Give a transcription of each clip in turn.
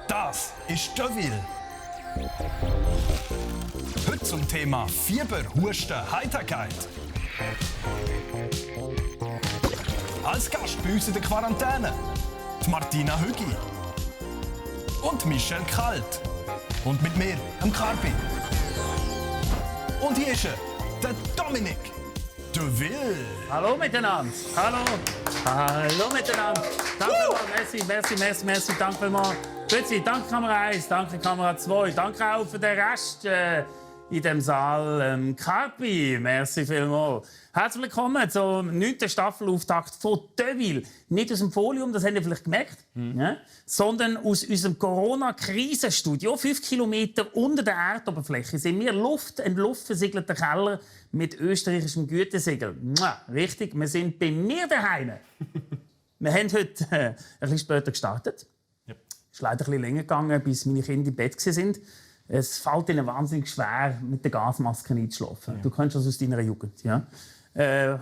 Das ist Deauville. Heute zum Thema Fieber, Husten, Heiterkeit. Als Gast bei uns in der Quarantäne die Martina Hügi und Michel Kalt. Und mit mir, dem Karpi. Und hier ist er, der Dominik Deauville. Hallo miteinander. Hallo. Hallo miteinander. Danke vielmals. Merci. Danke vielmals. Grüezi, danke Kamera 1, danke Kamera 2. Danke auch für den Rest in dem Saal. Karpi, merci vielmals. Herzlich willkommen zum 9. Staffelauftakt von Deauville. Nicht aus dem Folium, das habt ihr vielleicht gemerkt, ja? Sondern aus unserem Corona-Krisenstudio. 5 Kilometer unter der Erdoberfläche sind wir ein luftversiegelter Keller mit österreichischem Gütesiegel. Richtig, wir sind bei mir daheim. Wir haben heute ein bisschen später gestartet. Es ist leider ein bisschen länger gegangen, bis meine Kinder im Bett waren. Es fällt ihnen wahnsinnig schwer, mit der Gasmaske einzuschlafen. Ja. Du kennst das aus deiner Jugend. Ja?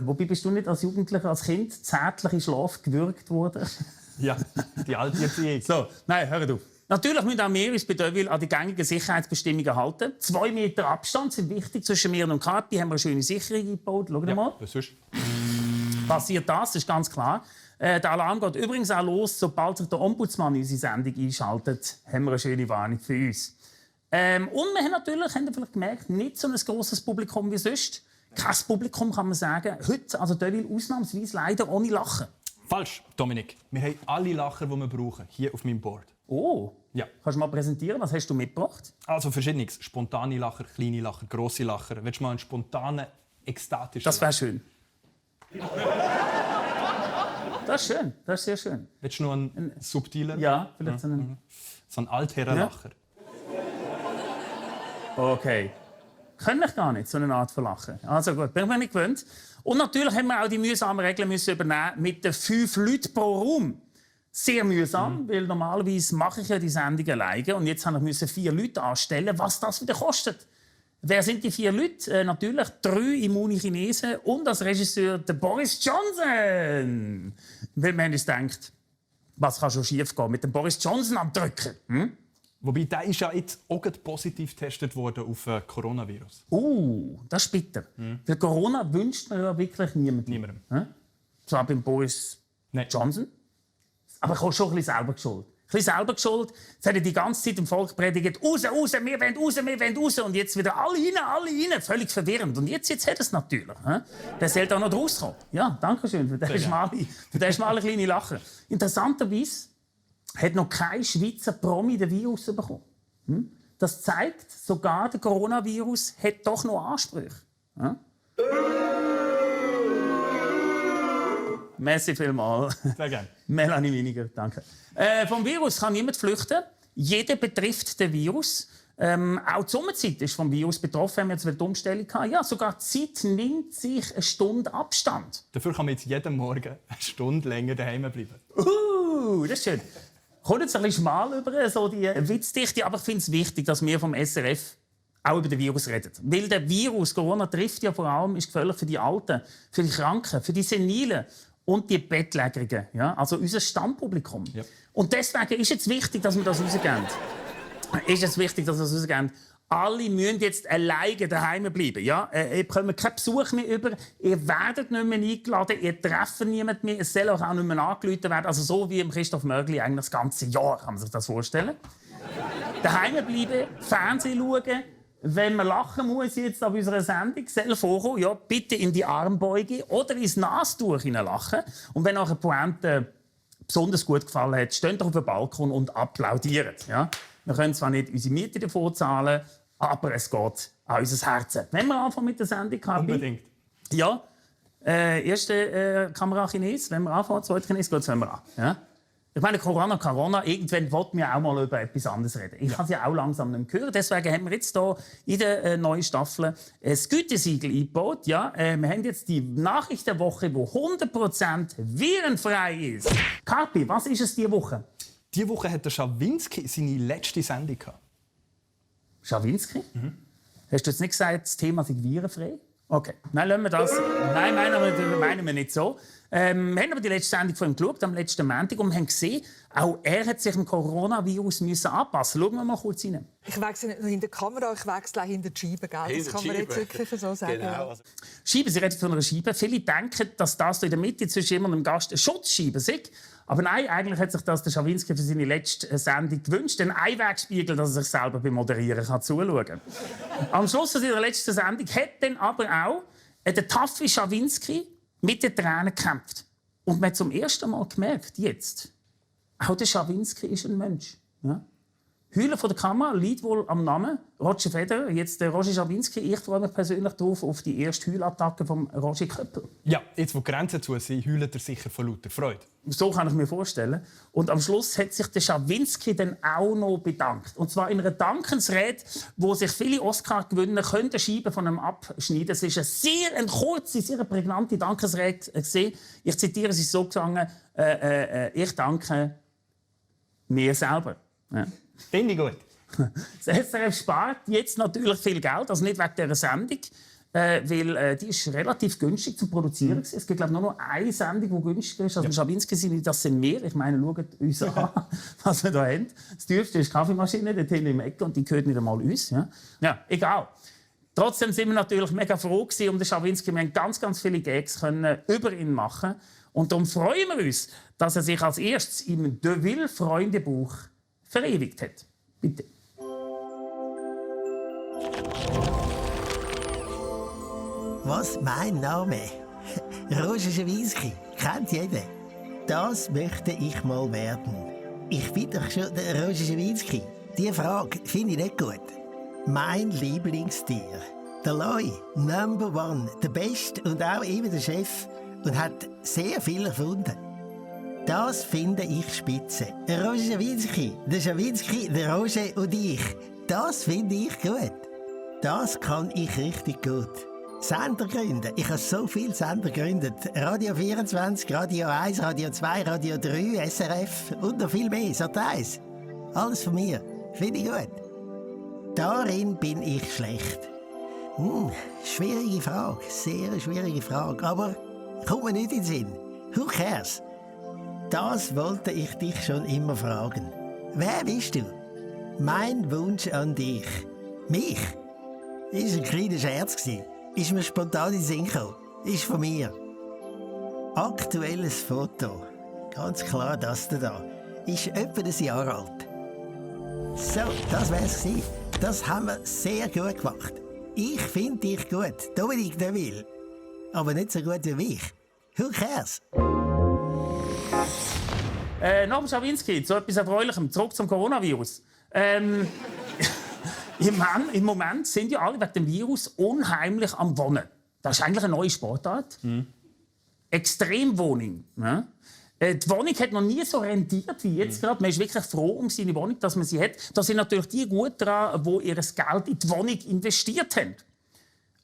Wobei bist du nicht als Jugendlicher, als Kind zärtlich in Schlaf gewürgt worden? Ja, die alte Erziehung. So, nein, hör auf. Natürlich müssen auch wir uns bei Deauville an die gängigen Sicherheitsbestimmungen halten. 2 Meter Abstand sind wichtig. Zwischen mir und Karpi haben wir eine schöne Sicherung eingebaut. Schau mal. Das ist. Passiert das ist ganz klar. Der Alarm geht übrigens auch los, sobald sich der Ombudsmann in unsere Sendung einschaltet. Haben wir eine schöne Warnung für uns. Und wir haben natürlich, habt ihr vielleicht gemerkt, nicht so ein grosses Publikum wie sonst. Kein Publikum, kann man sagen. Heute, also Deauville ausnahmsweise leider ohne Lachen. Falsch, Dominik. Wir haben alle Lacher, die wir brauchen, hier auf meinem Board. Oh, ja. Kannst du mal präsentieren? Was hast du mitgebracht? Also verschiedenes. Spontane Lacher, kleine Lacher, grosse Lacher. Willst du mal einen spontanen, ekstatischen Das wäre schön. Das ist schön, das ist sehr schön. Willst du noch einen subtiler? Ja, vielleicht so einen... So einen Altherrenlacher. Ja. Okay. Kann ich gar nicht, so eine Art von Lachen. Also gut, bin ich mir nicht gewöhnt. Und natürlich haben wir auch die mühsamen Regeln übernehmen mit den 5 Leuten pro Raum. Sehr mühsam, weil normalerweise mache ich ja die Sendung alleine. Und jetzt musste ich 4 Leute anstellen, was das wieder kostet. Wer sind die 4 Leute? Natürlich 3 immune Chinesen und als Regisseur der Boris Johnson. Weil man uns denkt, was kann schon schief gehen mit dem Boris Johnson am Drücken? Wobei, der ist ja jetzt auch positiv getestet worden auf Coronavirus. Das ist bitter. Weil Corona wünscht man ja wirklich niemandem. Zwar beim Boris Johnson, aber ich habe schon ein bisschen selber geschuld. Jetzt hat er die ganze Zeit im Volk predigt, raus, wir wollen raus. Und jetzt wieder alle rein. Völlig verwirrend. Und jetzt hat er es natürlich. Der soll da noch rauskommen. Ja, danke schön. Für den schmale kleine Lachen. Interessanterweise hat noch kein Schweizer Promi den Virus bekommen. Das zeigt, sogar der Coronavirus hat doch noch Ansprüche. Merci vielmals. Sehr gerne. Melanie weniger, danke. Vom Virus kann niemand flüchten. Jeder betrifft den Virus. Auch die Sommerzeit ist vom Virus betroffen. Haben wir jetzt eine Umstellung gehabt. Ja, sogar die Zeit nimmt sich eine Stunde Abstand. Dafür kann man jetzt jeden Morgen eine Stunde länger daheim bleiben. Das ist schön. Kommt jetzt ein bisschen schmal über so die Witzdichte, aber ich finde es wichtig, dass wir vom SRF auch über den Virus reden. Weil der Virus, Corona, trifft ja vor allem, ist gefährlich für die Alten, für die Kranken, für die Senilen und die Bettlägerigen. Ja? Also unser Stammpublikum. Ja. Und deswegen ist es wichtig, dass wir das rausgeben. Alle müssen jetzt alleine daheim bleiben. Ja? Ihr bekommt keinen Besuch mehr über, ihr werdet nicht mehr eingeladen, ihr trefft niemanden mehr, es soll auch nicht mehr angerufen werden. Also so wie im Christoph Mörgli eigentlich das ganze Jahr, kann man sich das vorstellen. Daheim bleiben, Fernsehen schauen. Wenn man lachen muss jetzt auf unserer Sendung, soll vorkommen, ja, bitte in die Armbeuge oder ins Nastuch lachen. Und wenn euch eine Pointe besonders gut gefallen hat, steht doch auf dem Balkon und applaudiert. Ja? Wir können zwar nicht unsere Miete davon zahlen, aber es geht an unser Herz. Wenn wir anfangen mit der Sendung, Karpi? Unbedingt. Ja. Erste Kamera Chines. Wenn wir anfangen, zweite Chines, geht es an. Ja? Ich meine, Corona, irgendwann wollten wir auch mal über etwas anderes reden. Ich kann es ja auch langsam nicht mehr hören. Deswegen haben wir jetzt hier in der neuen Staffel ein Gütesiegel eingebaut. Ja, wir haben jetzt die Nachricht der Woche, die 100% virenfrei ist. Karpi, was ist es diese Woche? Diese Woche hat der Schawinski seine letzte Sendung gehabt. Schawinski? Hast du jetzt nicht gesagt, das Thema sei virenfrei? Okay, nein, lassen wir das. Nein, meinen wir nicht so. Wir haben aber die letzte Sendung von ihm geschaut, am letzten Montag, und wir haben gesehen, auch er hat sich dem Coronavirus anpassen. Schauen wir mal kurz rein. Ich wechsle nicht nur hinter die Kamera, ich wechsle auch hinter die Scheibe. Gell? Das kann man jetzt wirklich so sagen. Genau. Scheibe, Sie reden von einer Scheibe. Viele denken, dass das in der Mitte zwischen jemandem und dem Gast eine Schutzscheibe ist. Aber nein, eigentlich hat sich das der Schawinski für seine letzte Sendung gewünscht. Ein Einwegspiegel, dass er sich selber beim Moderieren zuschauen kann. Am Schluss seiner letzten Sendung hat dann aber auch der taffe Schawinski mit den Tränen gekämpft. Und man hat zum ersten Mal gemerkt, jetzt, auch der Schawinski ist ein Mensch. Ja? Heulen von der Kamera liegt wohl am Namen Roger Federer. Jetzt der Roger Schawinski. Ich freue mich persönlich darauf, auf die erste Heulattacke von Roger Köppel. Ja, jetzt wo die Grenzen zu sind, heult er sicher von lauter Freude. So kann ich mir vorstellen. Und am Schluss hat sich der Schawinski dann auch noch bedankt. Und zwar in einer Dankesrede, wo sich viele Oscar-Gewinner können Scheiben von einem abschneiden. Es ist eine kurze, sehr prägnante Dankesrede. Ich zitiere, es ist so gegangen: ich danke mir selber. Ja. Finde ich gut. Das SRF spart jetzt natürlich viel Geld, also nicht wegen dieser Sendung, weil die ist relativ günstig zu produzieren. Es gibt, glaube ich, nur noch eine Sendung, die günstiger ist als Schawinski sind. Das sind wir. Ich meine, schaut uns an, was wir hier haben. Das teuerste ist die Kaffeemaschine, dort hinten im Eck, und die gehört nicht einmal uns. Ja, egal. Trotzdem sind wir natürlich mega froh um den Schawinski. Wir haben ganz, ganz viele Gags können über ihn machen. Und darum freuen wir uns, dass er sich als erstes im Deville-Freundebuch verewigt hat. Bitte. Was? Mein Name? Roger Schawinski. Kennt jeder. Das möchte ich mal werden. Ich bin doch schon der Roger Schawinski. Die Frage finde ich nicht gut. Mein Lieblingstier. Der Loi, Number One, der Beste und auch immer der Chef. Und hat sehr viel erfunden. Das finde ich spitze. Roger Schawinski, der Schawinski, der Roger und ich. Das finde ich gut. Das kann ich richtig gut. Sender gründen. Ich habe so viele Sender gegründet. Radio 24, Radio 1, Radio 2, Radio 3, SRF und noch viel mehr. Sat 1. Alles von mir. Finde ich gut. Darin bin ich schlecht. Schwierige Frage. Sehr schwierige Frage. Aber kommt mir nicht in den Sinn. Who cares? Das wollte ich dich schon immer fragen. Wer bist du? Mein Wunsch an dich. Mich? Ist ein kleiner Scherz. Ist mir spontan in den Sinn gekommen. Ist von mir. Aktuelles Foto. Ganz klar das da. Ist etwa ein Jahr alt. So, das wär's gewesen. Das haben wir sehr gut gemacht. Ich finde dich gut. Dominik Deville. Aber nicht so gut wie mich. Who cares? Nach dem Schawinski, zu etwas Erfreulichem. Zurück zum Coronavirus. Im Moment sind ja alle wegen dem Virus unheimlich am Wohnen. Das ist eigentlich eine neue Sportart. Extremwohnung. Ja? Die Wohnung hat noch nie so rentiert wie jetzt gerade. Man ist wirklich froh um seine Wohnung, dass man sie hat. Da sind natürlich die gut dran, die ihr Geld in die Wohnung investiert haben.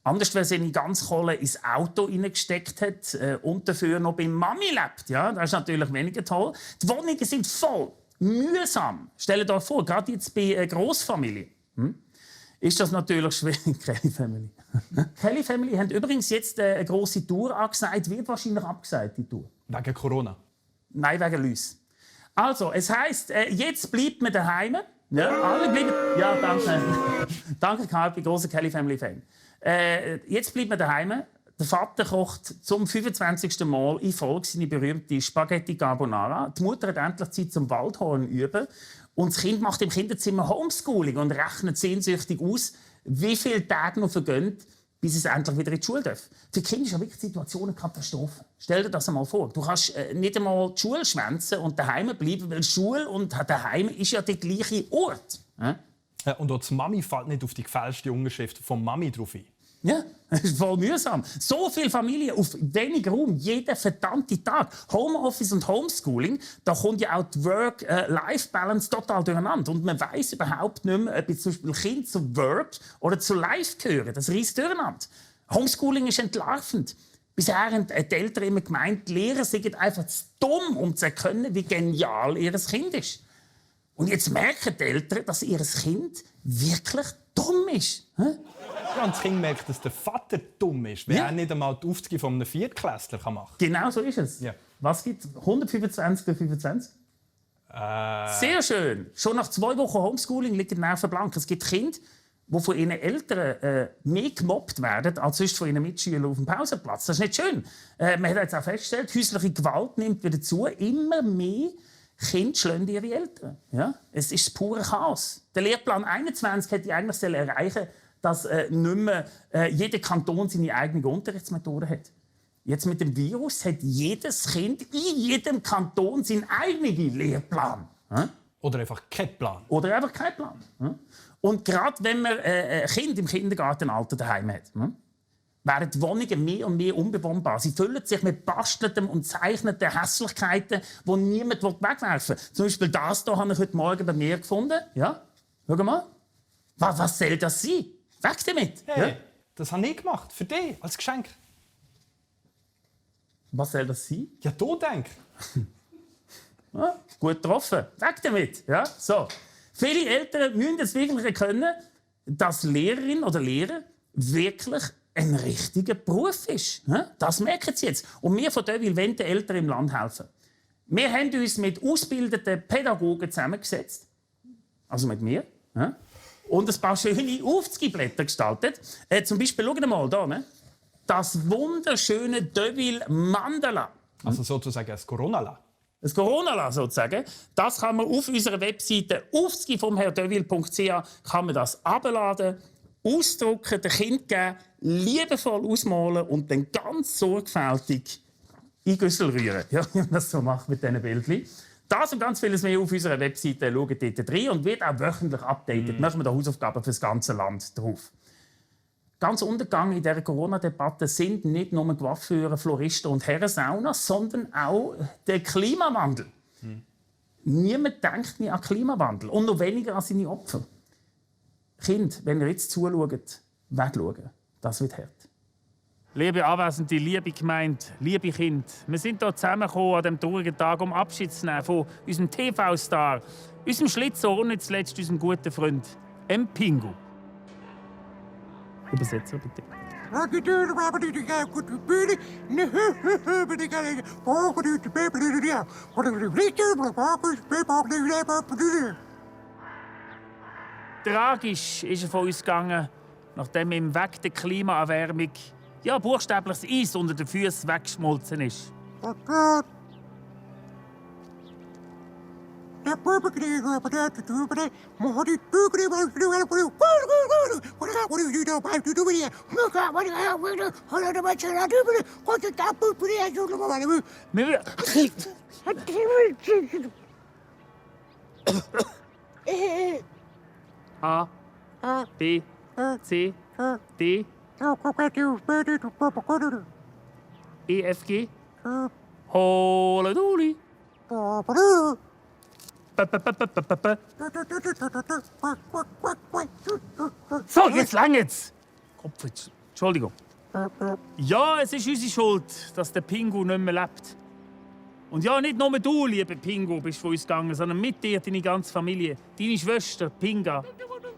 Anders, wer seine ganze Kohle ins Auto hineingesteckt hat und dafür noch bei Mami lebt. Ja? Das ist natürlich weniger toll. Die Wohnungen sind voll, mühsam. Stellt euch vor, gerade jetzt bei Grossfamilien. Ist das natürlich schwierig. Kelly Family. Kelly Family hat übrigens jetzt eine grosse Tour angesagt. Wird wahrscheinlich abgesagt, die Tour. Wegen Corona? Nein, wegen Läuse. Also, es heisst, jetzt bleibt man daheim. Ja, alle bleiben... Ja, danke. Danke, Carpi, grosser Kelly Family-Fan. Jetzt bleibt man daheim. Der Vater kocht zum 25. Mal in Folge seine berühmte Spaghetti Carbonara. Die Mutter hat endlich Zeit zum Waldhorn üben. Und das Kind macht im Kinderzimmer Homeschooling und rechnet sehnsüchtig aus, wie viele Tage noch vergehen, bis es endlich wieder in die Schule darf. Für die Kinder ist ja wirklich die Situation eine Katastrophe. Stell dir das einmal vor. Du kannst nicht einmal die Schule schwänzen und daheim bleiben, weil Schule und daheim ist ja der gleiche Ort. Ja, und auch die Mami fällt nicht auf die gefälschte Unterschrift von Mami drauf ein. Ja, das ist voll mühsam. So viele Familien auf wenig Raum, jeden verdammten Tag. Homeoffice und Homeschooling, da kommt ja auch die Work-Life-Balance total durcheinander. Und man weiss überhaupt nicht mehr, ob jetzt zum Beispiel Kinder zu Work oder zu Life gehören. Das reisst durcheinander. Homeschooling ist entlarvend. Bisher haben die Eltern immer gemeint, die Lehrer seien einfach zu dumm, um zu erkennen, wie genial ihr Kind ist. Und jetzt merken die Eltern, dass ihr Kind wirklich dumm ist. Ja, und das Kind merkt, dass der Vater dumm ist, weil Ja. er nicht einmal die Aufzüge von einem Viertklässler machen kann. Genau so ist es. Ja. Was gibt 125 bei 25? Sehr schön. Schon nach 2 Wochen Homeschooling liegen die Nerven blank. Es gibt Kinder, die von ihren Eltern mehr gemobbt werden als sonst von ihren Mitschülern auf dem Pausenplatz. Das ist nicht schön. Man hat jetzt auch festgestellt, häusliche Gewalt nimmt wieder zu. Immer mehr Kinder schlagen ihre Eltern. Ja? Es ist das pure Chaos. Der Lehrplan 21 hätte eigentlich erreichen, dass nicht mehr jeder Kanton seine eigene Unterrichtsmethode hat. Jetzt mit dem Virus hat jedes Kind in jedem Kanton seinen eigenen Lehrplan. Ja? Oder einfach kein Plan. Oder einfach keinen Plan. Ja? Und gerade wenn man ein Kind im Kindergartenalter daheim hat, werden die Wohnungen mehr und mehr unbewohnbar. Sie füllen sich mit bastelnden und zeichneten Hässlichkeiten, die niemand wegwerfen will. Zum Beispiel das hier habe ich heute Morgen bei mir gefunden. Ja? Schau mal. Was soll das sein? Weg damit! Hey, Ja? das habe ich gemacht. Für dich, als Geschenk. Was soll das sein? Ja, du denk. Ja, gut getroffen. Weg damit. Ja, so. Viele Eltern müssen es wirklich erkennen, dass Lehrerin oder Lehrer wirklich ein richtiger Beruf ist. Ja, das merken sie jetzt. Und wir von Deville wollen den Eltern im Land helfen. Wir haben uns mit ausgebildeten Pädagogen zusammengesetzt. Also mit mir. Ja, und ein paar schöne Aufzügeblätter gestaltet. Zum Beispiel, schaut mal hier. Ne? Das wunderschöne Deville Mandala. Also sozusagen ein Coronala. Das Corona sozusagen. Das kann man auf unserer Webseite aufzgi-vom-herrdeville.ch kann man das abladen, ausdrucken, dem Kind geben, liebevoll ausmalen und dann ganz sorgfältig in Güssel rühren. Ja, wie man das so macht mit diesen Bildchen. Das und ganz vieles mehr auf unserer Webseite. Schaut dort rein und wird auch wöchentlich updated. Machen wir da Hausaufgaben für das ganze Land drauf. Ganz untergegangen in dieser Corona-Debatte sind nicht nur Coiffeure, Floristen und Herrensauna, sondern auch der Klimawandel. Niemand denkt mehr an Klimawandel und noch weniger an seine Opfer. Kind, wenn ihr jetzt zuschaut, wegschauen. Das wird hart. Liebe Anwesende, liebe Gemeinde, liebe Kinder, wir sind hier zusammengekommen an diesem traurigen Tag, um Abschied zu nehmen von unserem TV-Star, unserem Schlitzohr und nicht zuletzt unserem guten Freund, Pingu. Übersetzer, bitte. Tragisch ist er von uns gegangen, nachdem ihm wegen der Klimaerwärmung buchstäblich das Eis unter den Füßen weggeschmolzen ist. A, B, C, D, E, F, G, Holeduli. So, jetzt langt's. Kopf, Entschuldigung. Ja, es ist unsere Schuld, dass der Pingu nicht mehr lebt. Und ja, nicht nur du, lieber Pingu, bist von uns gegangen, sondern mit dir deine ganze Familie. Deine Schwester, Pinga.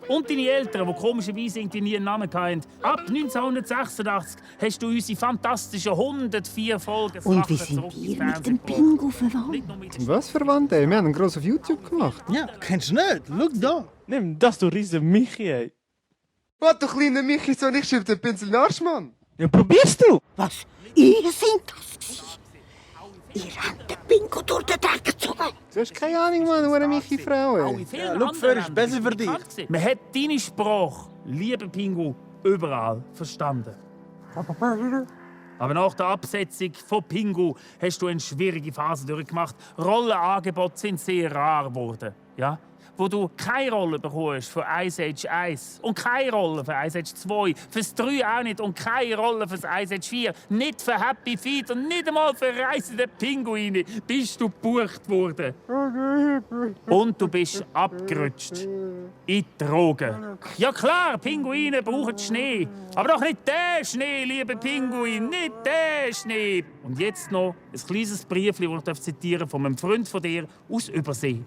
Und deine Eltern, die komischerweise irgendwie nie einen Namen hatten. Ab 1986 hast du unsere fantastischen 104 Folgen Und wie sind ihr mit dem Pingu verwandt? Was verwandt, ey? Wir haben einen gross auf YouTube gemacht. Ja, kennst du nicht? Schau da. Nimm das, du riesen Michi, ey. Was, du kleiner Michi, so nicht auf den Pinsel Narschmann? Ja, probierst du? Was? Ihr seid das gewesen? Ihr habt den Pingu durch den Dreck gezogen. Du hast keine Ahnung, Mann, wo eine Michi-Frau, ey. Ja, schau, für ist besser für dich. Man hat deine Sprache, lieber Pingu, überall verstanden. Aber nach der Absetzung von Pingu hast du eine schwierige Phase durchgemacht. Rollenangebote sind sehr rar geworden. Ja? Wo du keine Rolle bekommst für Ice Age 1 und keine Rolle für Ice Age 2, fürs 3 auch nicht und keine Rolle fürs Ice Age 4, nicht für Happy Feet und nicht einmal für reisende Pinguine bist du gebucht worden. Und du bist abgerutscht in die Drogen. Ja klar, Pinguine brauchen Schnee, aber doch nicht den Schnee, liebe Pinguin, nicht den Schnee. Und jetzt noch ein kleines Briefchen, das ich zitieren von einem Freund von dir aus Übersee.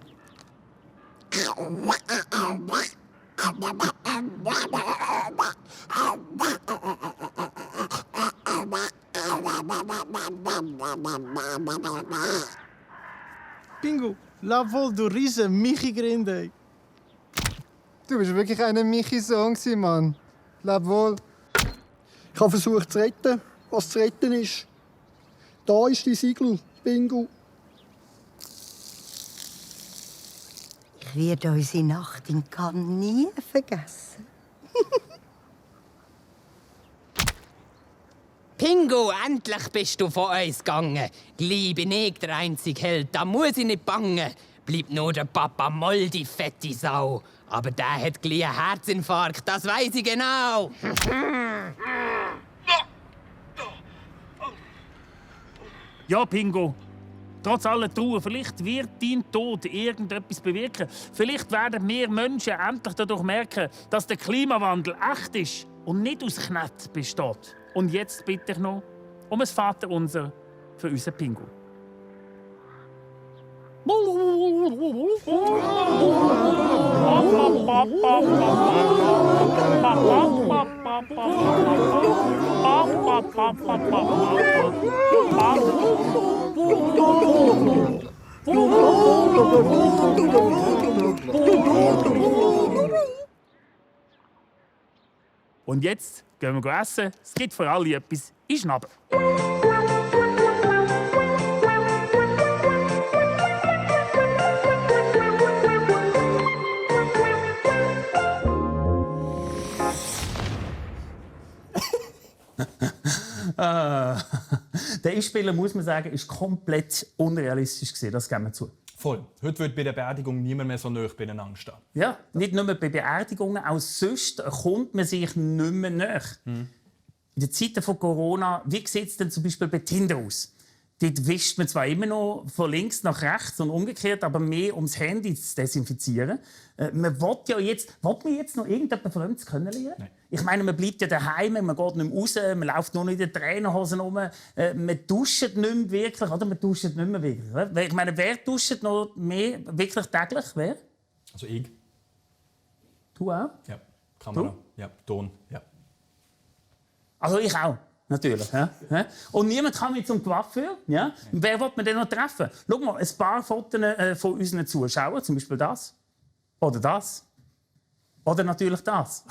Pingu, lauf wohl, du riesen Michi-Grinde. Du bist wirklich ein Michi-Sohn, Mann. Leb wohl. Ich habe versucht zu retten, was zu retten ist. Da ist die Siegel, Bingo. Ich werde unsere Nacht in Cannes nie vergessen. Pingu, endlich bist du von uns gegangen. Liebe nicht der einzige Held, da muss ich nicht bangen. Bleibt nur der Papa Moll, die fette Sau. Aber der hat gleich einen Herzinfarkt, das weiss ich genau. Ja, Pingo. Trotz aller Trauer, vielleicht wird dein Tod irgendetwas bewirken. Vielleicht werden wir Menschen endlich dadurch merken, dass der Klimawandel echt ist und nicht aus Knett besteht. Und jetzt bitte ich noch um ein Vaterunser für unseren Pingo. Und jetzt gehen wir essen. Es gibt für alle etwas in Schnaben. Der Einspieler, muss man sagen, ist komplett unrealistisch gewesen. Das geben wir zu. Voll. Heute wird bei der Beerdigung niemand mehr so nahe beieinander stehen. Ja, nicht nur bei Beerdigungen, auch sonst kommt man sich nicht mehr näher. In den Zeiten von Corona, wie sieht es denn zum Beispiel bei Tinder aus? Dort wischt man zwar immer noch von links nach rechts und umgekehrt, aber mehr ums Handy zu desinfizieren. Man will ja jetzt, noch irgendjemand Fremdes kennenlernen? Nein. Ich meine, man bleibt ja daheim, man geht nicht mehr raus, man läuft nur noch in den Trainerhosen rum, man duscht nicht mehr wirklich, oder? Man duscht nicht mehr wirklich. Oder? Ich meine, wer duscht noch mehr wirklich täglich? Wer? Also ich. Du auch? Ja. Kamera. Du? Ja. Ton. Ja. Also ich auch. Natürlich. Ja. Und niemand kann mich zum Coiffeur. Ja. Wer will man denn noch treffen? Schau mal, ein paar Fotos von unseren Zuschauern, zum Beispiel das. Oder das. Oder natürlich das.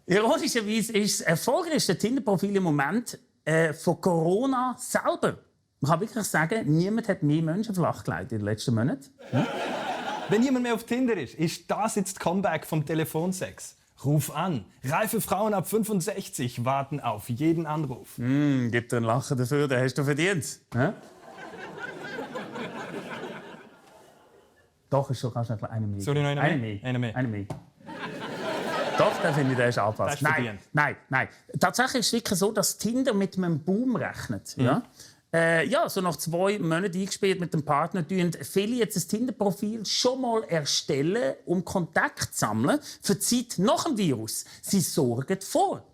Ironischerweise ist das erfolgreichste Tinder-Profil im Moment von Corona selber. Man kann wirklich sagen, niemand hat mehr Menschen flachgelegt in den letzten Monaten. Ja? Wenn niemand mehr auf Tinder ist das jetzt das Comeback vom Telefonsex? Ruf an. Reife Frauen ab 65 warten auf jeden Anruf. Gib dir ein Lachen dafür, den hast du verdient. Ja? Doch, ist schon ganz schnell eine mehr. Sorry, noch eine mehr? Eine mehr. Doch, den finde ich, der ist angepasst. Nein. Tatsächlich ist es wirklich so, dass Tinder mit einem Boom rechnet. Ja? So nach 2 Monaten eingespielt mit dem Partner tun viele jetzt ein Tinder-Profil schon mal erstellen, um Kontakt zu sammeln für die Zeit nach dem Virus. Sie sorgen vor.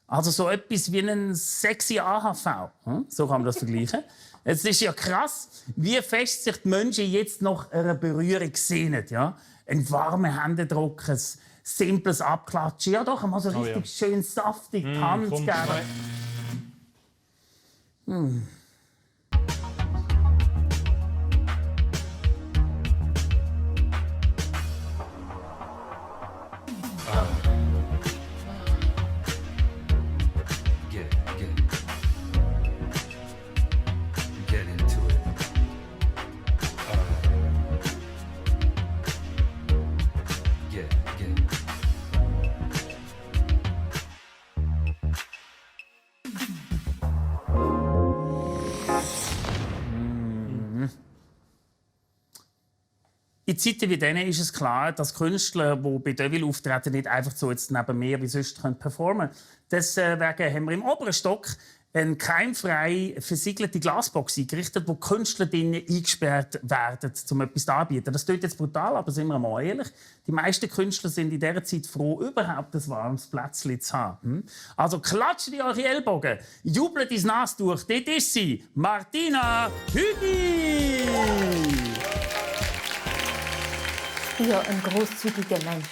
Also so etwas wie ein sexy AHV. So kann man das vergleichen. Es ist ja krass, wie fest sich die Menschen jetzt nach einer Berührung sehnen. Ja? Ein warmer Händedruck, ein simples Abklatschen. Ja doch, mal so richtig schön saftig die Hand geben. In Zeiten wie denen ist es klar, dass Künstler, die bei Deville auftreten, nicht einfach so jetzt neben mir wie sonst performen können. Deswegen haben wir im oberen Stock eine keimfrei versiegelte Glasbox eingerichtet, wo Künstler drinnen eingesperrt werden, um etwas anzubieten. Das klingt jetzt brutal, aber sind wir mal ehrlich. Die meisten Künstler sind in dieser Zeit froh, überhaupt ein warmes Plätzchen zu haben. Also klatscht in eure Ellbogen, jubelt ins Nastuch. Dort ist sie, Martina Hügi! bin ja ein grosszügiger Mensch.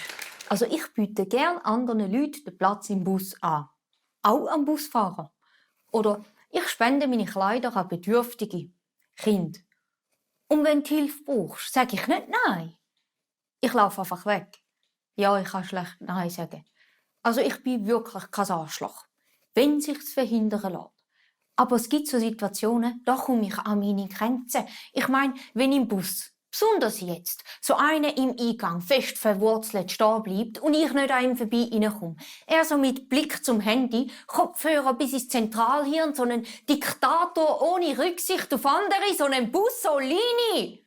Also ich biete gern anderen Leuten den Platz im Bus an. Auch am Busfahrer. Oder ich spende meine Kleider an bedürftige Kinder. Und wenn du Hilfe brauchst, sage ich nicht Nein. Ich laufe einfach weg. Ja, ich kann schlecht Nein sagen. Also ich bin wirklich kein Arschloch, wenn sich's verhindern lässt. Aber es gibt so Situationen, da komme ich an meine Grenzen. Ich meine, wenn im Bus, besonders jetzt, so einer im Eingang fest verwurzelt stehen bleibt und ich nicht an ihm vorbei reinkomme. Er so mit Blick zum Handy, Kopfhörer bis ins Zentralhirn, so ein Diktator ohne Rücksicht auf andere, so ein Bussolini.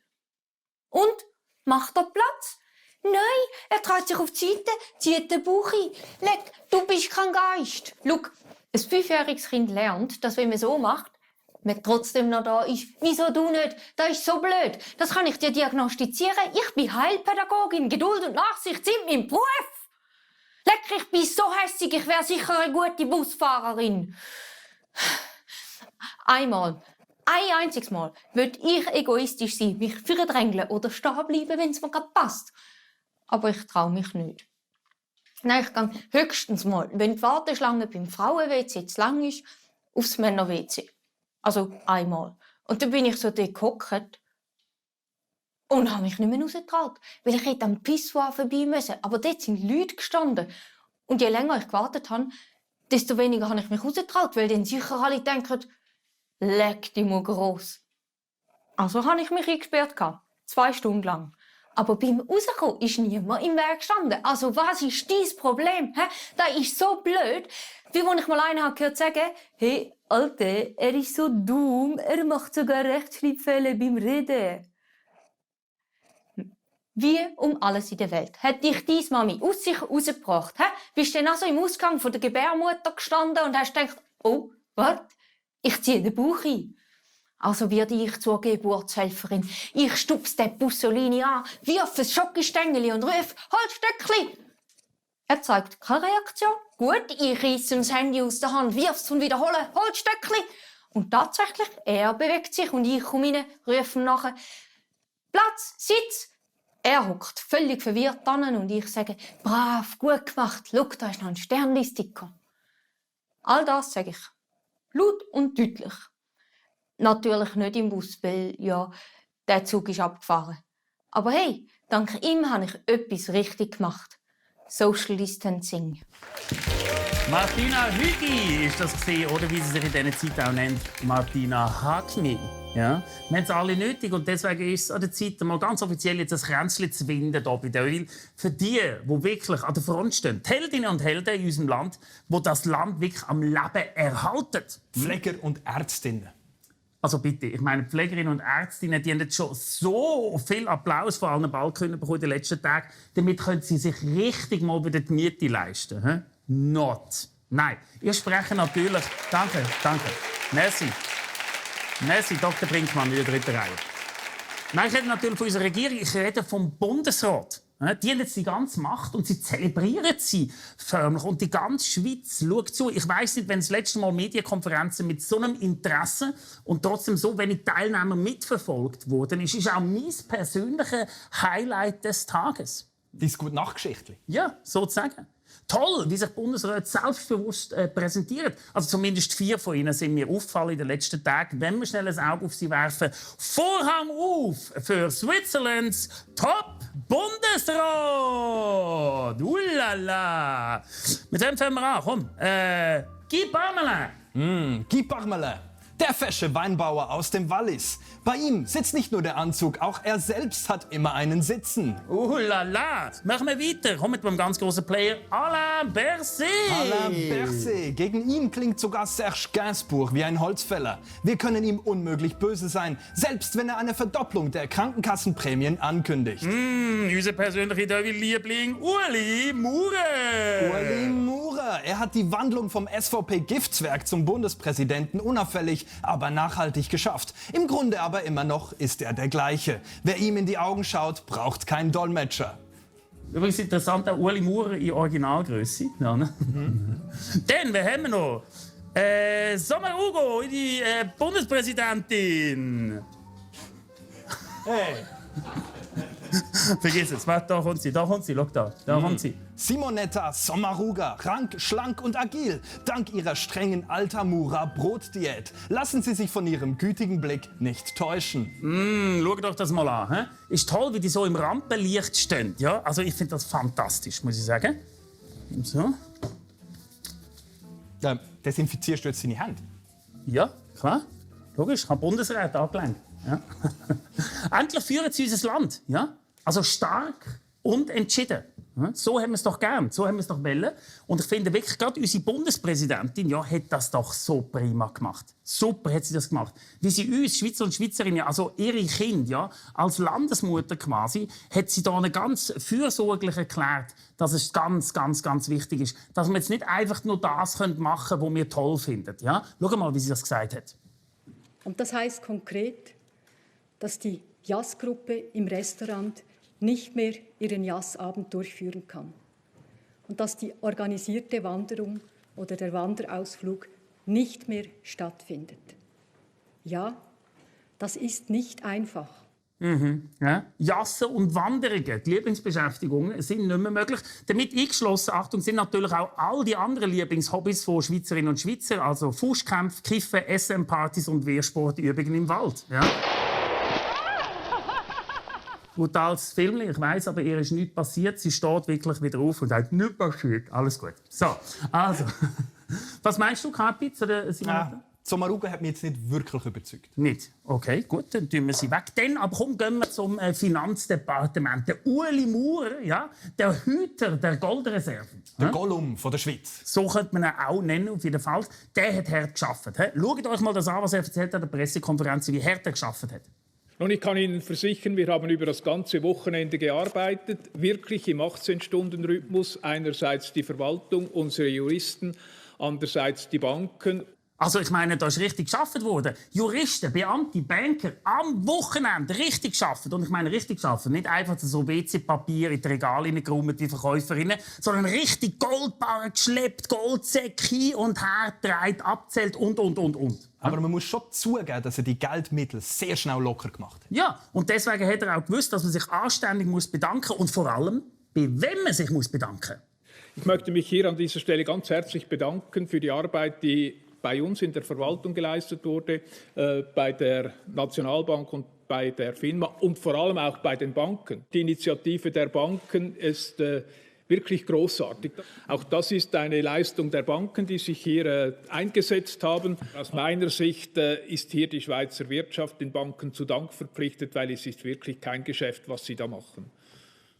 Und? Macht er Platz? Nein, er dreht sich auf die Seite, zieht den Bauch ein. Leck, du bist kein Geist. Schau, ein 5-jähriges Kind lernt, dass wenn man so macht, man trotzdem noch da ist. Wieso du nicht? Das ist so blöd. Das kann ich dir diagnostizieren. Ich bin Heilpädagogin. Geduld und Nachsicht sind mein Beruf. Leck, ich bin so hässig, ich wäre sicher eine gute Busfahrerin. Ein einziges Mal würde ich egoistisch sein, mich verdrängeln oder stehen bleiben, wenn es mir gerade passt. Aber ich traue mich nicht. Nein, ich gehe höchstens mal, wenn die Warteschlange beim Frauen-WC zu lang ist, aufs Männer-WC. Also einmal. Und dann bin ich so dort gehockt und habe mich nicht mehr rausgetraut, weil ich hätte am Pissoir vorbei müssen. Aber dort sind Leute gestanden. Und je länger ich gewartet habe, desto weniger habe ich mich rausgetraut, weil dann sicher alle denken, leck die Mutter gross. Also habe ich mich eingesperrt, 2 Stunden lang. Aber beim Rauskommen ist niemand im Weg gestanden. Also was ist dein Problem? Das ist so blöd. Wie als ich mal einen gehört sagen, hey, Alter, er ist so dumm, er macht sogar Rechtschreibfehler beim Reden. Wie um alles in der Welt hat dich deine Mami aus sich rausgebracht? Bist du dann also im Ausgang von der Gebärmutter gestanden und hast gedacht, oh, warte, ich ziehe den Bauch ein. Also werde ich zur Geburtshelferin. Ich stupse den Bussolini an, wirf ein Schokostängeli und rufe, Holzstöckli! Er zeigt keine Reaktion. Gut, ich reiße ihm das Handy aus der Hand, wirf's und wiederhole, Holzstöckli! Und tatsächlich, er bewegt sich und ich komme rein, rufe ihm nachher, Platz, Sitz! Er hockt völlig verwirrt an und ich sage, brav, gut gemacht, schau, da ist noch ein Sternli-Sticker. All das sage ich, laut und deutlich. Natürlich nicht im Bus, weil ja, der Zug ist abgefahren. Aber hey, dank ihm habe ich etwas richtig gemacht. Social Distancing. Martina Hügi ist das gesehen, oder wie sie sich in dieser Zeit auch nennt, Martina Hackni. Ja? Wir haben es alle nötig und deswegen ist es an der Zeit, mal ganz offiziell jetzt ein Kränzchen zu winden hier bei der Weil für die wirklich an der Front stehen, die Heldinnen und Helden in unserem Land, die das Land wirklich am Leben erhalten. Pfleger und Ärztinnen. Also bitte, ich meine, Pflegerinnen und Ärztinnen, die haben jetzt schon so viel Applaus von allen Balken bekommen in den letzten Tagen. Damit können sie sich richtig mal wieder die Miete leisten. He? Not. Nein, ich spreche natürlich... Danke. Merci, Dr. Brinkmann in der 3. Reihe. Nein, ich rede natürlich von unserer Regierung, ich rede vom Bundesrat. Die haben jetzt die ganze Macht und sie zelebrieren sie förmlich. Und die ganze Schweiz schaut zu. Ich weiss nicht, wenn das letzte Mal Medienkonferenzen mit so einem Interesse und trotzdem so wenig Teilnehmer mitverfolgt wurden, ist auch mein persönliches Highlight des Tages. Dein Gute-Nacht-Geschichtli? Ja, sozusagen. Toll, wie sich die Bundesräte selbstbewusst präsentieren. Also zumindest 4 von ihnen sind mir aufgefallen in den letzten Tagen. Wenn wir schnell ein Auge auf sie werfen. Vorhang auf für Switzerlands Top-Bundesrat! Ulala! Mit wem fangen wir an? Komm, Guy Parmelin! Guy Parmelin, der fesche Weinbauer aus dem Wallis. Bei ihm sitzt nicht nur der Anzug, auch er selbst hat immer einen Sitzen. Lala! Machen wir weiter. Komm mit einem ganz großen Player. Alain Berset! Alain Berset. Gegen ihn klingt sogar Serge Gainsbourg wie ein Holzfäller. Wir können ihm unmöglich böse sein, selbst wenn er eine Verdopplung der Krankenkassenprämien ankündigt. Unser persönlicher Liebling Ueli Maurer! Ueli Maurer. Er hat die Wandlung vom SVP-Giftswerk zum Bundespräsidenten unauffällig, aber nachhaltig geschafft. Im Grunde aber immer noch ist er der gleiche. Wer ihm in die Augen schaut, braucht keinen Dolmetscher. Übrigens interessant, auch Ueli Maurer in Originalgröße. Ja, ne? Dann, wer haben wir noch? Sommer Hugo, die Bundespräsidentin. Hey. Vergiss es. Warte, da kommt sie, schau da. Da kommt sie. Simonetta Sommaruga, rank, schlank und agil. Dank ihrer strengen Altamura-Brotdiät. Lassen Sie sich von ihrem gütigen Blick nicht täuschen. Schau doch das mal an. He? Ist toll, wie die so im Rampenlicht stehen. Ja? Also ich finde das fantastisch, muss ich sagen. So. Desinfizierst du jetzt deine Hände? Ja, klar. Logisch, ich habe Bundesrat angelenkt. Ja. Endlich führen sie unser Land. Ja? Also stark und entschieden. Ja? So haben wir es doch gern, so haben wir es doch wollen. Und ich finde wirklich, gerade unsere Bundespräsidentin hat das doch so prima gemacht. Super hat sie das gemacht. Wie sie uns, Schweizer und Schweizerinnen, also ihre Kinder, als Landesmutter quasi, hat sie da ganz fürsorglich erklärt, dass es ganz, ganz, ganz wichtig ist, dass wir jetzt nicht einfach nur das machen können, was wir toll finden. Ja? Schau mal, wie sie das gesagt hat. Und das heißt konkret, dass die Jazzgruppe im Restaurant nicht mehr ihren Jazzabend durchführen kann. Und dass die organisierte Wanderung oder der Wanderausflug nicht mehr stattfindet. Ja, das ist nicht einfach. Ja. Jassen und Wanderungen, die Lieblingsbeschäftigungen, sind nicht mehr möglich. Damit eingeschlossen, Achtung, sind natürlich auch all die anderen Lieblingshobbys von Schweizerinnen und Schweizer, also Fußkämpfe, Kiffen, SM-Partys und Wehrsportübungen im Wald. Ja. Brutales Film, ich weiss, aber ihr ist nichts passiert. Sie steht wirklich wieder auf und sagt, nichts passiert. Alles gut. So, also. Was meinst du, Kapi, zu der Simonetta? Sommaruga hat mich jetzt nicht wirklich überzeugt. Nicht? Okay, gut, dann tun wir sie weg. Dann aber komm, gehen wir zum Finanzdepartement. Der Ueli Maurer, ja, der Hüter der Goldreserven. Der Gollum von der Schweiz. So könnte man ihn auch nennen, auf jeden Fall. Der hat hart gearbeitet. Schaut euch mal das an, was er erzählt hat an der Pressekonferenz, wie hart er gearbeitet hat. Und ich kann Ihnen versichern, wir haben über das ganze Wochenende gearbeitet, wirklich im 18-Stunden-Rhythmus. Einerseits die Verwaltung, unsere Juristen, andererseits die Banken. Also ich meine, da ist richtig gearbeitet worden. Juristen, Beamte, Banker am Wochenende richtig gearbeitet. Und ich meine richtig gearbeitet. Nicht einfach so WC-Papier in die Regale hineingeräumt wie Verkäuferinnen, sondern richtig Goldbarren geschleppt, Goldsäcke hin und her gedreht, abzählt und. Aber man muss schon zugeben, dass er die Geldmittel sehr schnell locker gemacht hat. Ja, und deswegen hat er auch gewusst, dass man sich anständig bedanken muss und vor allem, bei wem man sich bedanken muss. Ich möchte mich hier an dieser Stelle ganz herzlich bedanken für die Arbeit, die bei uns in der Verwaltung geleistet wurde, bei der Nationalbank und bei der FINMA und vor allem auch bei den Banken. Die Initiative der Banken ist wirklich großartig. Auch das ist eine Leistung der Banken, die sich hier eingesetzt haben. Aus meiner Sicht ist hier die Schweizer Wirtschaft den Banken zu Dank verpflichtet, weil es ist wirklich kein Geschäft, was sie da machen.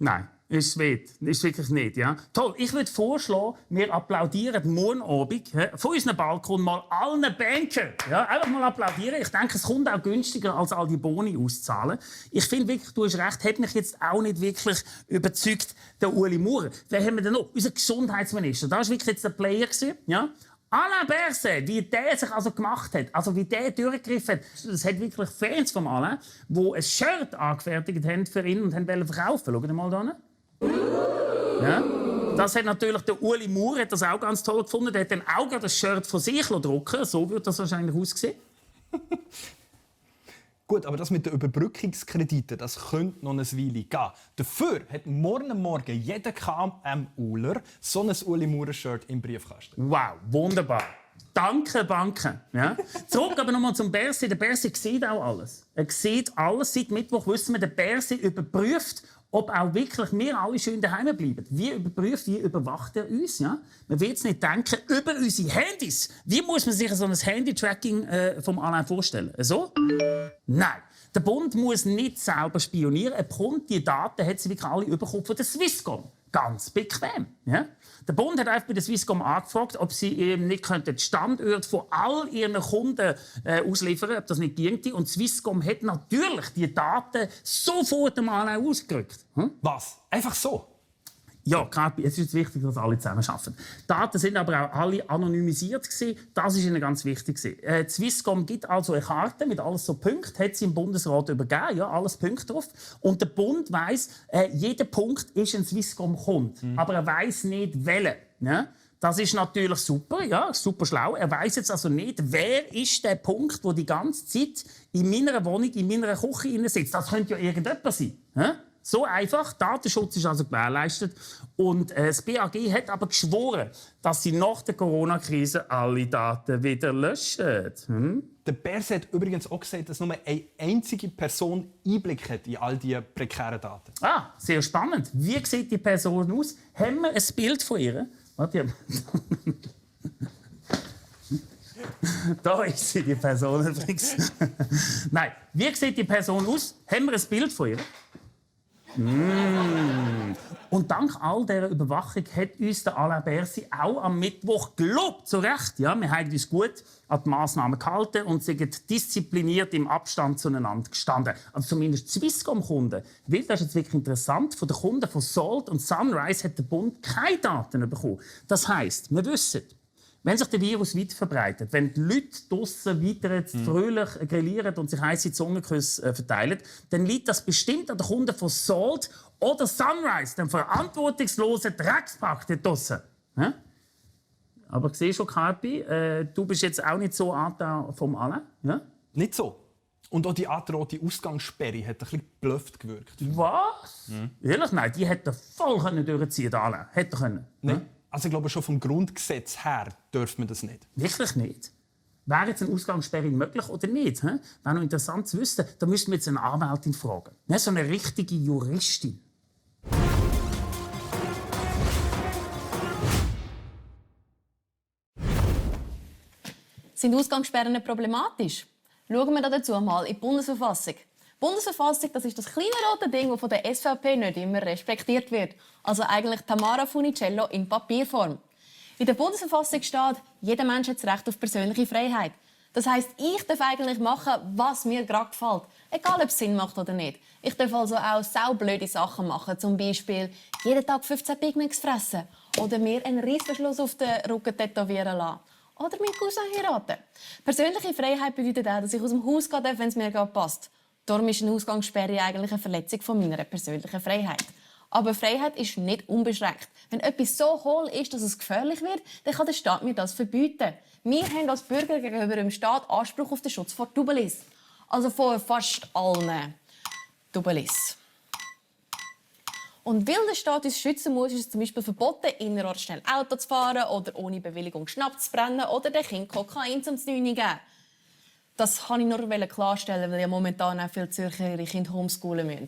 Nein, ist wirklich nicht. Ja? Toll, ich würde vorschlagen, wir applaudieren morgen Abend von unserem Balkon mal allen Bankern. Ja? Einfach mal applaudieren. Ich denke, es kommt auch günstiger, als all die Boni auszahlen. Ich finde wirklich, du hast recht, hat mich jetzt auch nicht wirklich überzeugt, der Ueli Maurer. Wer haben wir denn noch? Unser Gesundheitsminister. Da war wirklich jetzt der Player. Ja? Alain Berset, wie der sich also gemacht hat, also wie der durchgegriffen hat, das hat wirklich Fans von Alain, die ein Shirt angefertigt haben für ihn und wollten verkaufen. Schaut mal da. Ja? Das hat natürlich der Ueli Maurer das auch ganz toll gefunden. Der hat dann auch das Shirt von sich drucken. So würde das wahrscheinlich aussehen. Gut, aber das mit den Überbrückungskrediten, das könnte noch eine Weile gehen. Dafür hat morgen jeder KMUler so ein Ueli Maurer-Shirt im Briefkasten. Wow, wunderbar. Danke, Banken. Ja? Zurück aber nochmal zum Berset. Der Berset sieht auch alles. Er sieht alles. Seit Mittwoch wissen wir, der Berset überprüft, ob auch wirklich wir alle schön daheim bleiben. Wie überprüft, wie überwacht er uns? Ja? Man will jetzt nicht denken über unsere Handys. Wie muss man sich so ein Handy-Tracking vom Alain vorstellen? So? Nein. Der Bund muss nicht selber spionieren. Er bekommt die Daten, hat sie wirklich alle bekommen von der Swisscom. Ganz bequem. Ja? Der Bund hat einfach bei der Swisscom angefragt, ob sie eben nicht den Standort von all ihren Kunden ausliefern, ob das nicht ginge. Und Swisscom hat natürlich die Daten sofort einmal ausgerückt. Was? Einfach so? Ja, es ist wichtig, dass alle zusammen arbeiten. Die Daten sind aber auch alle anonymisiert gewesen. Das ist ihnen ganz wichtig. Die Swisscom gibt also eine Karte mit alles so Punkten, hat sie im Bundesrat übergeben, ja, alles Punkte drauf. Und der Bund weiss, jeder Punkt ist ein Swisscom-Kunde, aber er weiss nicht, welcher. Ja? Das ist natürlich super, ja, super schlau. Er weiss jetzt also nicht, wer ist der Punkt, der die ganze Zeit in meiner Wohnung, in meiner Küche sitzt. Das könnte ja irgendjemand sein. Ja? So einfach. Datenschutz ist also gewährleistet. Und das BAG hat aber geschworen, dass sie nach der Corona-Krise alle Daten wieder löschen. Der Berse hat übrigens auch gesagt, dass nur eine einzige Person Einblick hat in all diese prekären Daten. Ah, sehr spannend. Wie sieht die Person aus? Haben wir ein Bild von ihr? Warte. Da ist sie, die Person übrigens. Nein, wie sieht die Person aus? Haben wir ein Bild von ihr? Und dank all dieser Überwachung hat uns der Alain Berset auch am Mittwoch gelobt. Zu Recht. Ja, wir haben uns gut an die Massnahmen gehalten und sind diszipliniert im Abstand zueinander gestanden. Also zumindest Swisscom-Kunden. Weil, das ist jetzt wirklich interessant, von den Kunden von Salt und Sunrise hat der Bund keine Daten bekommen. Das heisst, wir wissen, wenn sich der Virus weiter verbreitet, wenn die Leute draussen weiter jetzt fröhlich grillieren und sich heisse Zungenküsse verteilen, dann liegt das bestimmt an den Kunden von Salt oder Sunrise, dem verantwortungslosen Dreckspack dort draussen. Ja? Aber siehst du, Carpi, du bist jetzt auch nicht so angetan vom Alain. Ja? Nicht so. Und auch die angedrohte Ausgangssperre hat ein bisschen geblufft gewirkt. Was? Ehrlich? Nein, die hätte voll durchziehen können, Alain. Hätte können. Nein. Also ich glaube, schon vom Grundgesetz her dürfen wir das nicht. Wirklich nicht? Wäre jetzt eine Ausgangssperre möglich oder nicht? Wäre noch interessant zu wissen. Da müssten wir jetzt eine Anwältin fragen. So eine richtige Juristin. Sind Ausgangssperren problematisch? Schauen wir dazu mal in die Bundesverfassung. Die Bundesverfassung, das ist das kleine rote Ding, das von der SVP nicht immer respektiert wird. Also eigentlich Tamara Funicello in Papierform. In der Bundesverfassung steht, jeder Mensch hat das Recht auf persönliche Freiheit. Das heisst, ich darf eigentlich machen, was mir gerade gefällt. Egal, ob es Sinn macht oder nicht. Ich darf also auch saublöde Sachen machen. Zum Beispiel jeden Tag 15 Big Macs fressen. Oder mir einen Reissverschluss auf den Rücken tätowieren lassen. Oder meinen Cousin heiraten. Persönliche Freiheit bedeutet auch, dass ich aus dem Haus gehen darf, wenn es mir gerade passt. Darum ist eine Ausgangssperre eigentlich eine Verletzung von meiner persönlichen Freiheit. Aber Freiheit ist nicht unbeschränkt. Wenn etwas so hohl ist, dass es gefährlich wird, dann kann der Staat mir das verbieten. Wir haben als Bürger gegenüber dem Staat Anspruch auf den Schutz vor Dubelis. Also vor fast allen Dubelis. Und weil der Staat uns schützen muss, ist es zum Beispiel verboten, innerorts schnell Auto zu fahren oder ohne Bewilligung Schnaps zu brennen oder den Kindern Kokain zum Znüni geben. Das kann ich nur klarstellen, weil ja momentan auch viele Zürcher ihre Kinder homeschoolen müssen.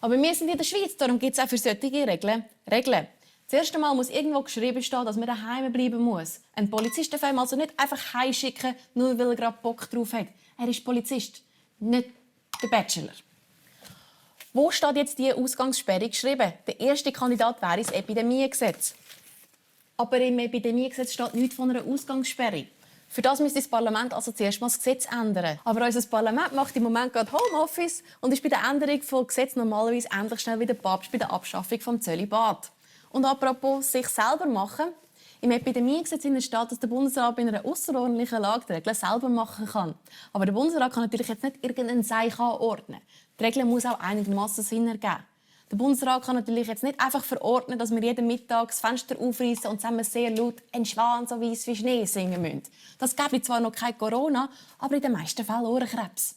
Aber wir sind in der Schweiz, darum gibt es auch für solche Regeln. Zuerst einmal muss irgendwo geschrieben stehen, dass man daheim bleiben muss. Ein Polizist darf einem also nicht einfach heimschicken, nur weil er gerade Bock drauf hat. Er ist Polizist, nicht der Bachelor. Wo steht jetzt diese Ausgangssperre geschrieben? Der erste Kandidat wäre das Epidemiegesetz. Aber im Epidemiegesetz steht nichts von einer Ausgangssperre. Für das müsste das Parlament also zuerst mal das Gesetz ändern. Aber unser Parlament macht im Moment gerade Homeoffice und ist bei der Änderung des Gesetzes normalerweise ähnlich schnell wie der Papst bei der Abschaffung des Zölibat. Und apropos sich selber machen. Im Epidemiegesetz steht, dass der Bundesrat in einer außerordentlichen Lage die Regeln selber machen kann. Aber der Bundesrat kann natürlich jetzt nicht irgendeinen Seich anordnen. Die Regel muss auch einigermaßen Sinn ergeben. Der Bundesrat kann natürlich jetzt nicht einfach verordnen, dass wir jeden Mittag das Fenster aufreißen und zusammen sehr laut «Ein Schwan so weiss wie Schnee» singen müssen. Das gäbe zwar noch kein Corona, aber in den meisten Fällen Ohrenkrebs.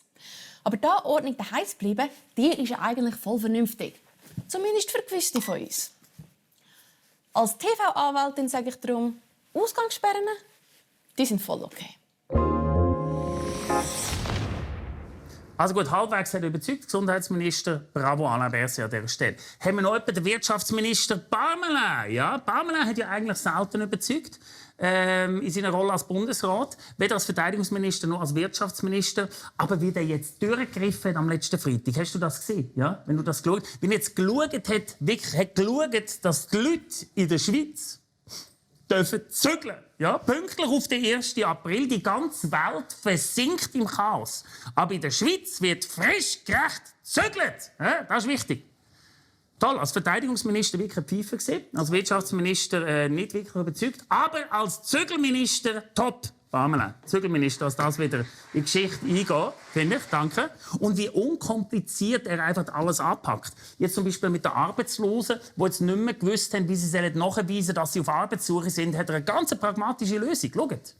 Aber die Ordnung daheim zu bleiben, die ist ja eigentlich voll vernünftig. Zumindest für gewisse von uns. Als TV-Anwältin sage ich darum, Ausgangssperren, die sind voll okay. Also gut, halbwegs hat er überzeugt, Gesundheitsminister. Bravo, Alain Berset an dieser Stelle. Haben wir noch etwa den Wirtschaftsminister Parmelin? Ja, Parmelin hat ja eigentlich selten überzeugt in seiner Rolle als Bundesrat. Weder als Verteidigungsminister noch als Wirtschaftsminister. Aber wie der jetzt durchgegriffen hat am letzten Freitag, hast du das gesehen? Ja? Wenn du das geschaut hast. Wenn er jetzt geschaut hat, wirklich hat geschaut, dass die Leute in der Schweiz dürfen zügeln. Ja, pünktlich auf den 1. April. Die ganze Welt versinkt im Chaos. Aber in der Schweiz wird frisch gerecht gezügelt. Ja, das ist wichtig. Toll, als Verteidigungsminister wirklich ein Pfeife gesehen. Als Wirtschaftsminister nicht wirklich überzeugt. Aber als Zügelminister top. Pamela, Zügelminister, dass das wieder in die Geschichte eingeht, finde ich. Danke. Und wie unkompliziert er einfach alles anpackt. Jetzt zum Beispiel mit den Arbeitslosen, die jetzt nicht mehr gewusst haben, wie sie nachweisen sollen, dass sie auf Arbeitssuche sind, hat er eine ganz pragmatische Lösung. Schaut.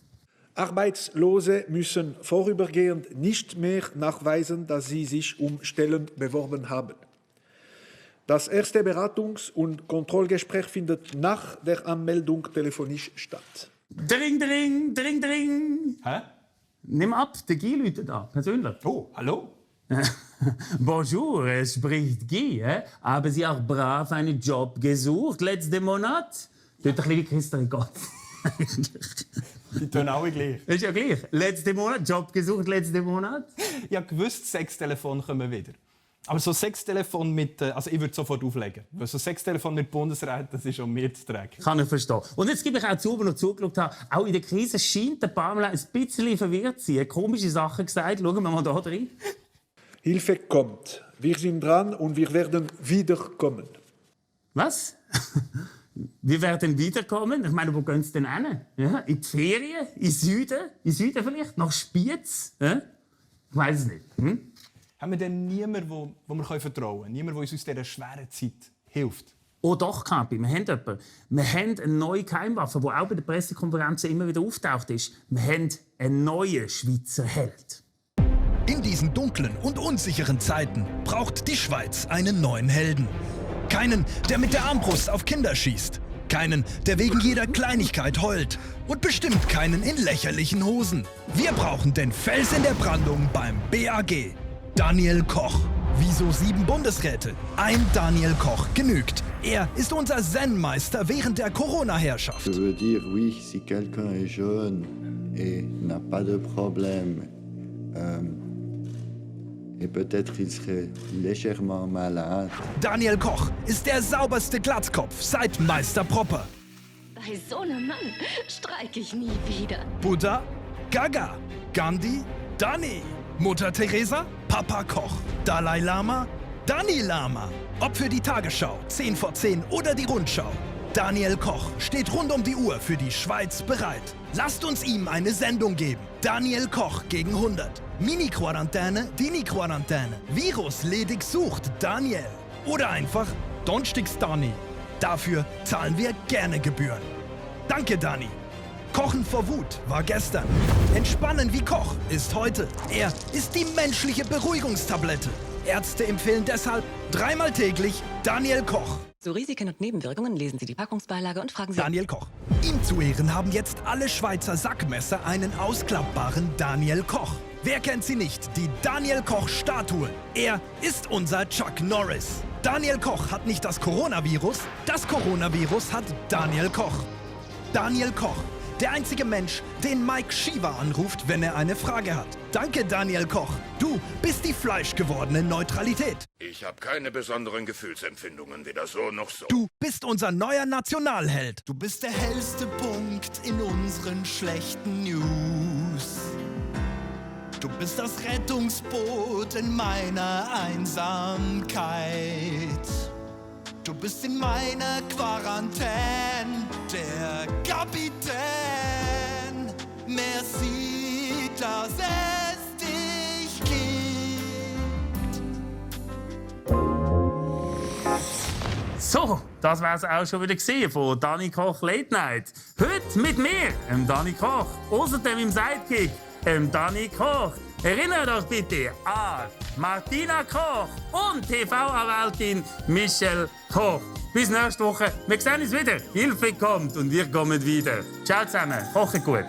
Arbeitslose müssen vorübergehend nicht mehr nachweisen, dass sie sich um Stellen beworben haben. Das erste Beratungs- und Kontrollgespräch findet nach der Anmeldung telefonisch statt. Dring, dring, dring, dring. Hä? Nimm ab, der Guy läutet da, persönlich. Oh, hallo? Bonjour, es spricht Guy. Haben Sie auch brav einen Job gesucht letzten Monat? Tut ein bisschen wie Christian Gott. Die tun alle gleich. Ist ja gleich. Letzten Monat, Job gesucht letzten Monat? Ja, gewusst, Sextelefon kommen wieder. Aber so Sextelefon mit, also ich würde sofort auflegen. Weil so Sextelefon mit Bundesrat, das ist um mir zu tragen. Kann ich verstehen. Und jetzt gebe ich auch zu, als ich noch zugeschaut habe, auch in der Krise scheint der Pamela ein bisschen verwirrt zu sein. Komische Sachen gesagt. Schauen wir mal da rein. Hilfe kommt. Wir sind dran und wir werden wiederkommen. Was? Wir werden wiederkommen? Ich meine, wo gehen Sie denn hin? Ja, in die Ferien? In Süden? In Süden vielleicht? Nach Spiez? Ja? Ich weiß es nicht. Haben wir denn niemanden, wo wir vertrauen können? Niemanden, der uns aus dieser schweren Zeit hilft? Oh doch, Kapi, wir haben jemanden. Wir haben eine neue Geheimwaffe, die auch bei den Pressekonferenzen immer wieder auftaucht ist. Wir haben einen neuen Schweizer Held. In diesen dunklen und unsicheren Zeiten braucht die Schweiz einen neuen Helden. Keinen, der mit der Armbrust auf Kinder schießt. Keinen, der wegen jeder Kleinigkeit heult. Und bestimmt keinen in lächerlichen Hosen. Wir brauchen den Fels in der Brandung beim BAG. Daniel Koch. Wieso 7 Bundesräte? Ein Daniel Koch genügt. Er ist unser Zen-Meister während der Corona-Herrschaft. Je veux dire, oui, si quelqu'un est jeune et n'a pas de problème, et peut-être il serait légèrement malade. Daniel Koch ist der sauberste Glatzkopf seit Meister Propper. Bei so einem Mann streike ich nie wieder. Buddha, Gaga, Gandhi, Dani. Mutter Teresa, Papa Koch. Dalai Lama, Dani Lama. Ob für die Tagesschau, 10 vor 10 oder die Rundschau. Daniel Koch steht rund um die Uhr für die Schweiz bereit. Lasst uns ihm eine Sendung geben. Daniel Koch gegen 100. Mini-Quarantäne, Dini-Quarantäne. Virus ledig sucht Daniel. Oder einfach Donstigs Dani. Dafür zahlen wir gerne Gebühren. Danke, Dani. Kochen vor Wut war gestern. Entspannen wie Koch ist heute. Er ist die menschliche Beruhigungstablette. Ärzte empfehlen deshalb 3-mal täglich Daniel Koch. Zu Risiken und Nebenwirkungen lesen Sie die Packungsbeilage und fragen Sie... Daniel Koch. Ihm zu Ehren haben jetzt alle Schweizer Sackmesser einen ausklappbaren Daniel Koch. Wer kennt sie nicht? Die Daniel Koch-Statue. Er ist unser Chuck Norris. Daniel Koch hat nicht das Coronavirus. Das Coronavirus hat Daniel Koch. Daniel Koch. Der einzige Mensch, den Mike Shiva anruft, wenn er eine Frage hat. Danke, Daniel Koch. Du bist die fleischgewordene Neutralität. Ich habe keine besonderen Gefühlsempfindungen, weder so noch so. Du bist unser neuer Nationalheld. Du bist der hellste Punkt in unseren schlechten News. Du bist das Rettungsboot in meiner Einsamkeit. Du bist in meiner Quarantäne der Kapitän. Merci, dass es dich gibt. So, das war es auch schon wieder gesehen von Dani Koch Late Night. Heute mit mir, Dani Koch. Außerdem im Sidekick, Dani Koch. Erinnert euch bitte an Martina Koch und TV-Anwältin Michelle Koch. Bis nächste Woche. Wir sehen uns wieder. Hilfe kommt und wir kommen wieder. Ciao zusammen. Kochen gut.